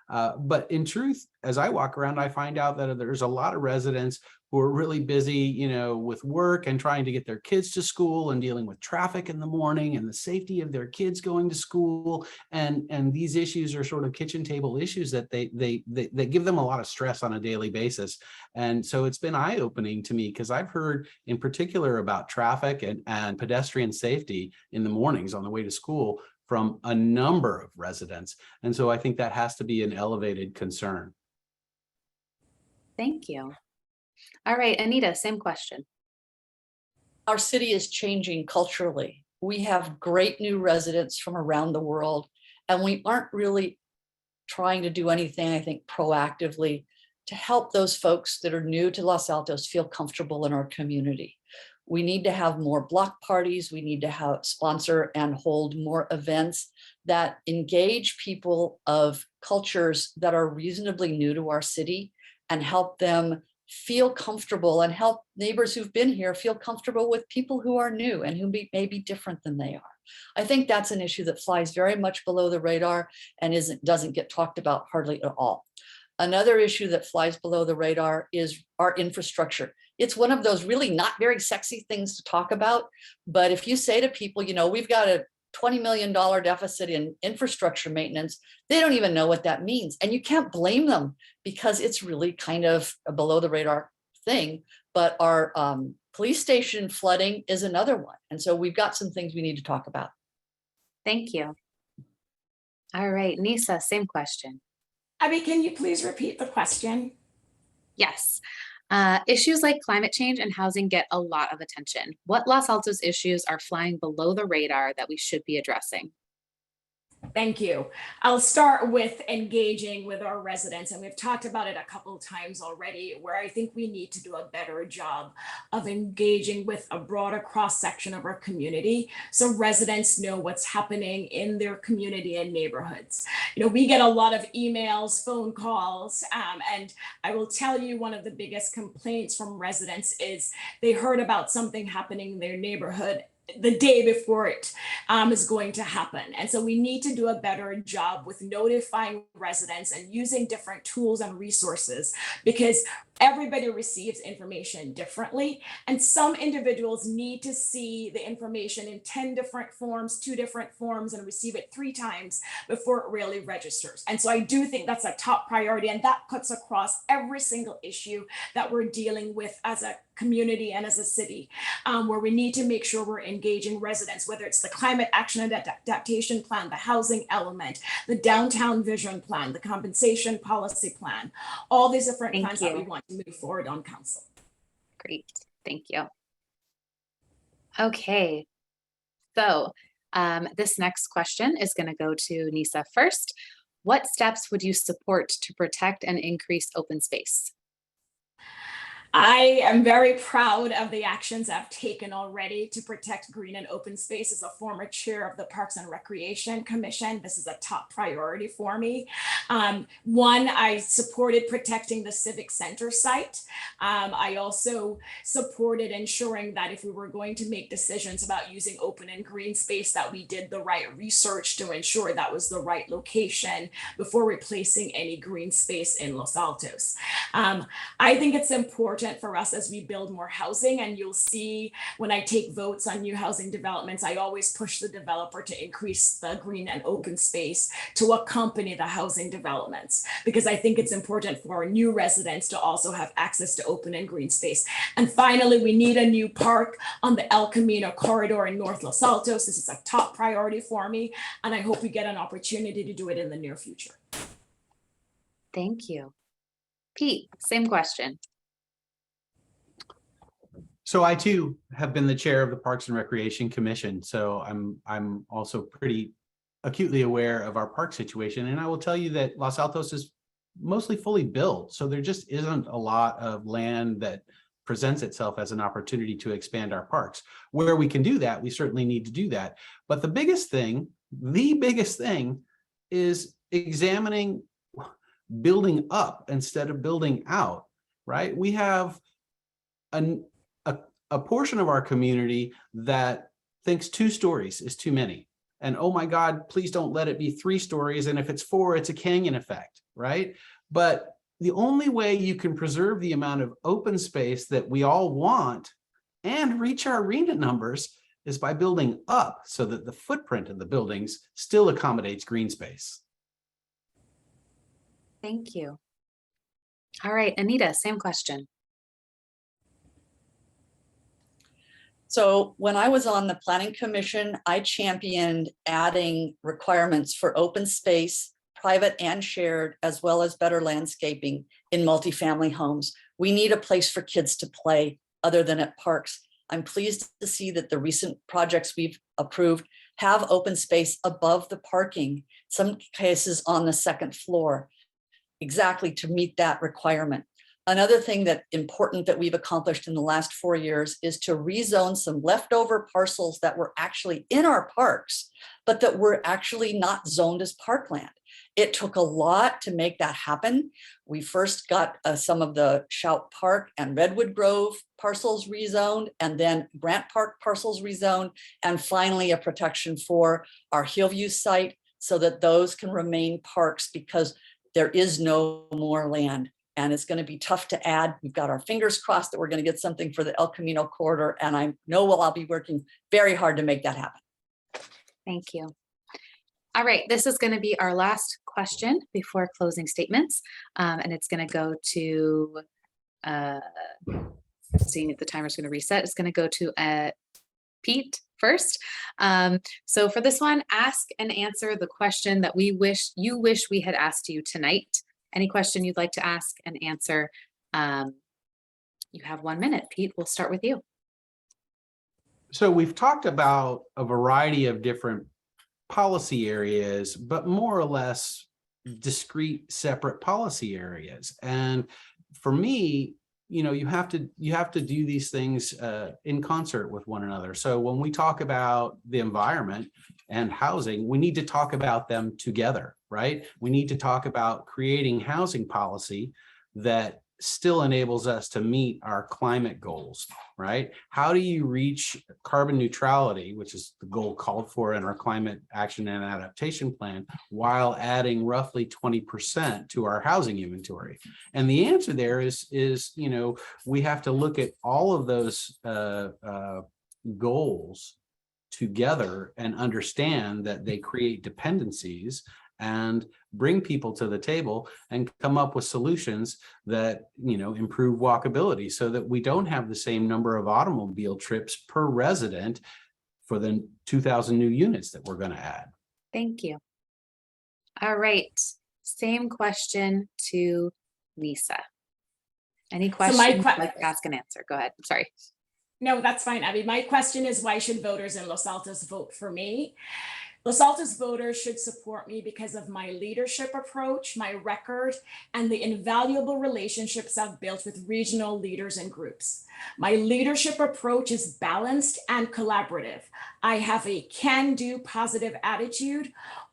But in truth, as I walk around, I find out that there's a lot of residents who are really busy, with work and trying to get their kids to school and dealing with traffic in the morning and the safety of their kids going to school. And these issues are sort of kitchen table issues that they give them a lot of stress on a daily basis. And so it's been eye-opening to me, because I've heard in particular about traffic and pedestrian safety in the mornings on the way to school from a number of residents. And so I think that has to be an elevated concern. Thank you. All right, Anita, same question. our city is changing culturally. We have great new residents from around the world, and we aren't really trying to do anything, I think, proactively to help those folks that are new to Los Altos feel comfortable in our community. We need to have more block parties. We need to have sponsor and hold more events that engage people of cultures that are reasonably new to our city and help them feel comfortable and help neighbors who've been here feel comfortable with people who are new and who may be different than they are. I think that's an issue that flies very much below the radar and doesn't get talked about hardly at all. Another issue that flies below the radar is our infrastructure. It's one of those really not very sexy things to talk about, but if you say to people, you know, we've got a $20 million deficit in infrastructure maintenance, they don't even know what that means. And you can't blame them because it's really kind of a below the radar thing. But our police station flooding is another one. And so we've got some things we need to talk about. Thank you. All right, Nisa, same question. Abby, can you please repeat the question? Yes. Issues like climate change and housing get a lot of attention. What Los Altos issues are flying below the radar that we should be addressing? Thank you. I'll start with engaging with our residents, and we've talked about it a couple of times already, where I think we need to do a better job of engaging with a broader cross-section of our community so residents know what's happening in their community and neighborhoods. You know, we get a lot of emails, phone calls, and I will tell you one of the biggest complaints from residents is they heard about something happening in their neighborhood the day before it is going to happen. And so we need to do a better job with notifying residents and using different tools and resources, because everybody receives information differently. And some individuals need to see the information in 10 different forms, 2 different forms, and receive it 3 times before it really registers. And so I do think that's a top priority. And that cuts across every single issue that we're dealing with as a community and as a city, where we need to make sure we're engaging residents, whether it's the climate action and adaptation plan, the housing element, the downtown vision plan, the compensation policy plan, all these different plans that we want to move forward on council. Great, thank you. Okay, so this next question is going to go to Nisa first. What steps would you support to protect and increase open space? I am very proud of the actions I've taken already to protect green and open space. As a former chair of the Parks and Recreation Commission, this is a top priority for me. One, I supported protecting the Civic Center site. I also supported ensuring that if we were going to make decisions about using open and green space, that we did the right research to ensure that was the right location before replacing any green space in Los Altos. I think it's important for us as we build more housing, and you'll see when I take votes on new housing developments, I always push the developer to increase the green and open space to accompany the housing developments, because I think it's important for new residents to also have access to open and green space. And finally, we need a new park on the El Camino corridor in North Los Altos. This is a top priority for me, and I hope we get an opportunity to do it in the near future. Thank you. Pete, same question. So I too have been the chair of the Parks and Recreation Commission. So I'm also pretty acutely aware of our park situation. And I will tell you that Los Altos is mostly fully built. So there just isn't a lot of land that presents itself as an opportunity to expand our parks. Where we can do that, we certainly need to do that. But the biggest thing is examining building up instead of building out, right? We have a portion of our community that thinks 2 stories is too many. And oh my God, please don't let it be 3 stories. And if it's 4, it's a canyon effect, right? But the only way you can preserve the amount of open space that we all want and reach our RENA numbers is by building up so that the footprint of the buildings still accommodates green space. Thank you. All right, Anita, same question. So when I was on the Planning Commission, I championed adding requirements for open space, private and shared, as well as better landscaping in multifamily homes. We need a place for kids to play other than at parks. I'm pleased to see that the recent projects we've approved have open space above the parking, some cases on the second floor, exactly to meet that requirement. Another thing that important that we've accomplished in the last 4 years is to rezone some leftover parcels that were actually in our parks, but that were actually not zoned as parkland. It took a lot to make that happen. We first got some of the Shout Park and Redwood Grove parcels rezoned, and then Grant Park parcels rezoned, and finally a protection for our Hillview site so that those can remain parks, because there is no more land. And it's going to be tough to add. We've got our fingers crossed that we're going to get something for the El Camino corridor. And I know I'll be working very hard to make that happen. Thank you. All right, this is going to be our last question before closing statements. And it's going to go to, seeing if the timer's going to reset, it's going to go to Pete first. So for this one, ask and answer the question that you wish we had asked you tonight. Any question you'd like to ask and answer, you have 1 minute. Pete, we'll start with you. So we've talked about a variety of different policy areas, but more or less discrete, separate policy areas. And for me, you have to do these things in concert with one another. So when we talk about the environment and housing, we need to talk about them together, right? We need to talk about creating housing policy that still enables us to meet our climate goals, right? How do you reach carbon neutrality, which is the goal called for in our climate action and adaptation plan, while adding roughly 20% to our housing inventory? And the answer there is we have to look at all of those goals together and understand that they create dependencies and bring people to the table and come up with solutions that, improve walkability so that we don't have the same number of automobile trips per resident for the 2,000 new units that we're going to add. Thank you. All right, same question to Lisa. Any questions you'd like to ask and answer? Go ahead. I'm sorry. No, that's fine, Abby. My question is, why should voters in Los Altos vote for me? Los Altos voters should support me because of my leadership approach, my record, and the invaluable relationships I've built with regional leaders and groups. My leadership approach is balanced and collaborative. I have a can-do positive attitude,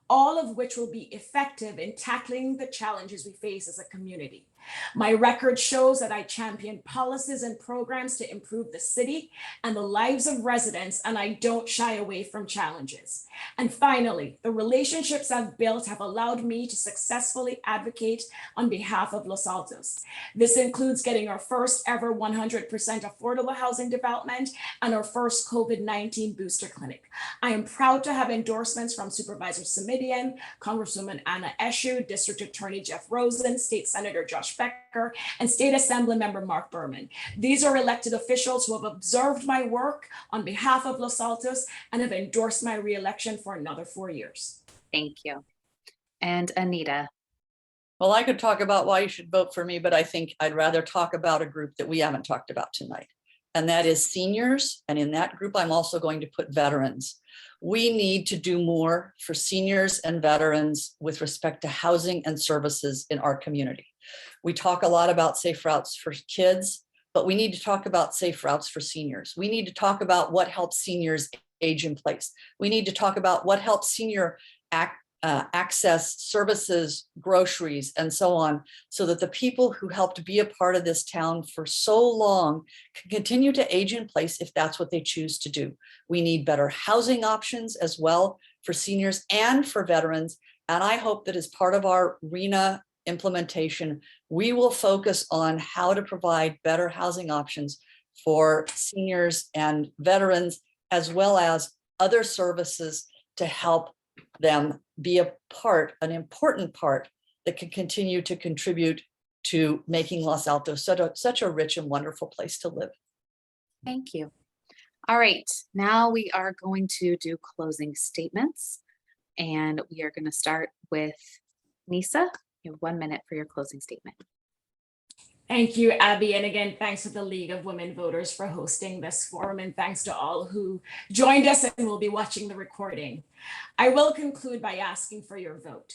all of which will be effective in tackling the challenges we face as a community. My record shows that I champion policies and programs to improve the city and the lives of residents, and I don't shy away from challenges. And finally, the relationships I've built have allowed me to successfully advocate on behalf of Los Altos. This includes getting our first ever 100% affordable housing development and our first COVID-19 booster clinic. I am proud to have endorsements from Supervisor Simidian, Congresswoman Anna Eshoo, District Attorney Jeff Rosen, State Senator Josh Becker, and State Assembly Member Mark Berman. These are elected officials who have observed my work on behalf of Los Altos and have endorsed my re-election for another 4 years. Thank you. And Anita. Well, I could talk about why you should vote for me, but I think I'd rather talk about a group that we haven't talked about tonight, and that is seniors. And in that group, I'm also going to put veterans. We need to do more for seniors and veterans with respect to housing and services in our community. We talk a lot about safe routes for kids, but we need to talk about safe routes for seniors. We need to talk about what helps seniors age in place. We need to talk about what helps senior access services, groceries, and so on, so that the people who helped be a part of this town for so long can continue to age in place if that's what they choose to do. We need better housing options as well for seniors and for veterans. And I hope that as part of our Rena implementation, we will focus on how to provide better housing options for seniors and veterans, as well as other services to help them be an important part that can continue to contribute to making Los Altos such a rich and wonderful place to live. Thank you. All right, now we are going to do closing statements, and we are going to start with Nisa. You have 1 minute for your closing statement. Thank you, Abby. And again, thanks to the League of Women Voters for hosting this forum. And thanks to all who joined us and will be watching the recording. I will conclude by asking for your vote.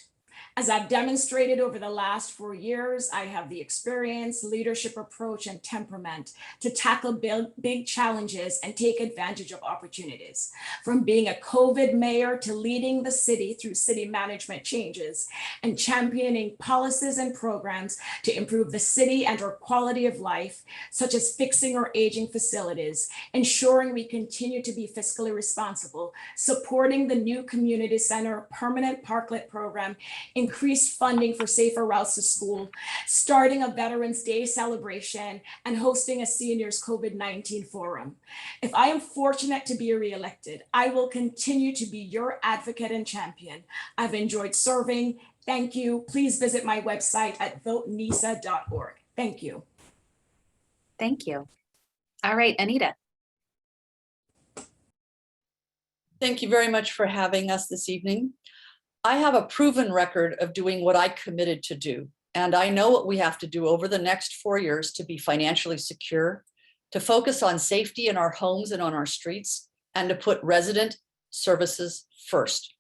As I've demonstrated over the last 4 years, I have the experience, leadership approach, and temperament to tackle big challenges and take advantage of opportunities. From being a COVID mayor to leading the city through city management changes and championing policies and programs to improve the city and our quality of life, such as fixing our aging facilities, ensuring we continue to be fiscally responsible, supporting the new community center permanent parklet program, increased funding for safer routes to school, starting a Veterans Day celebration, and hosting a seniors COVID-19 forum. If I am fortunate to be reelected, I will continue to be your advocate and champion. I've enjoyed serving. Thank you. Please visit my website at votenisa.org. Thank you. Thank you. All right, Anita. Thank you very much for having us this evening. I have a proven record of doing what I committed to do, and I know what we have to do over the next 4 years to be financially secure, to focus on safety in our homes and on our streets, and to put resident services first.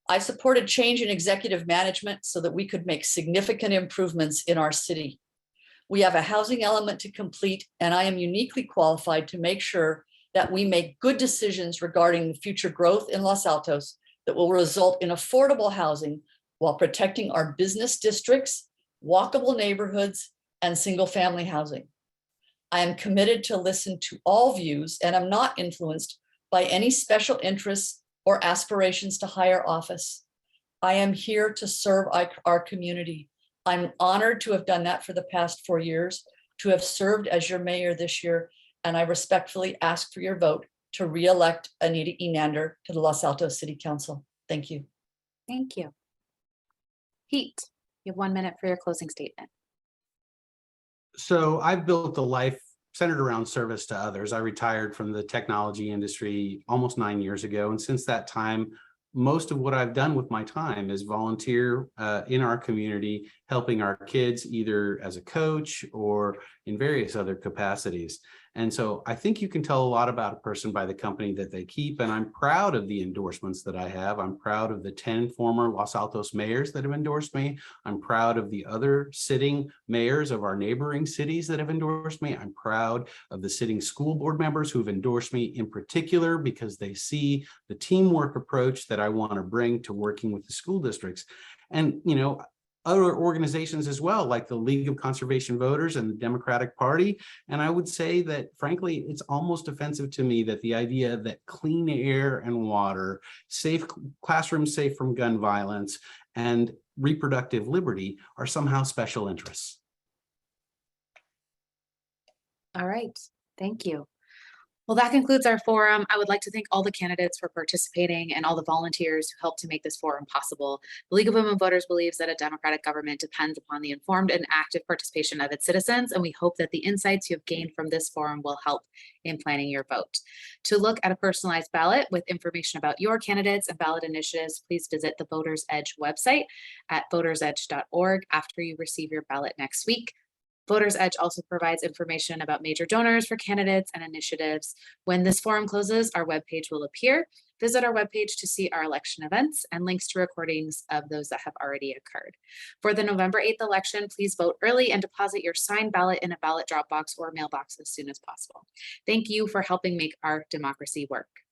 I supported change in executive management so that we could make significant improvements in our city. We have a housing element to complete, and I am uniquely qualified to make sure that we make good decisions regarding the future growth in Los Altos that will result in affordable housing while protecting our business districts, walkable neighborhoods, and single-family housing. I am committed to listen to all views and am not influenced by any special interests or aspirations to higher office. I am here to serve our community. I'm honored to have done that for the past 4 years, to have served as your mayor this year, and I respectfully ask for your vote to re-elect Anita Enander to the Los Altos City Council. Thank you. Thank you. Pete, you have 1 minute for your closing statement. So I've built a life centered around service to others. I retired from the technology industry almost 9 years ago. And since that time, most of what I've done with my time is volunteer in our community, helping our kids either as a coach or in various other capacities. And so I think you can tell a lot about a person by the company that they keep. And I'm proud of the endorsements that I have. I'm proud of the 10 former Los Altos mayors that have endorsed me. I'm proud of the other sitting mayors of our neighboring cities that have endorsed me. I'm proud of the sitting school board members who've endorsed me in particular because they see the teamwork approach that I want to bring to working with the school districts. And, you know, other organizations as well, like the League of Conservation Voters and the Democratic Party. And I would say that, frankly, it's almost offensive to me that the idea that clean air and water, safe classrooms safe from gun violence, and reproductive liberty are somehow special interests. All right, thank you. Well, that concludes our forum. I would like to thank all the candidates for participating and all the volunteers who helped to make this forum possible. The League of Women Voters believes that a democratic government depends upon the informed and active participation of its citizens, and we hope that the insights you have gained from this forum will help in planning your vote. To look at a personalized ballot with information about your candidates and ballot initiatives, please visit the Voters Edge website at votersedge.org after you receive your ballot next week. Voters Edge also provides information about major donors for candidates and initiatives. When this forum closes, our webpage will appear. Visit our webpage to see our election events and links to recordings of those that have already occurred. For the November 8th election, please vote early and deposit your signed ballot in a ballot drop box or mailbox as soon as possible. Thank you for helping make our democracy work.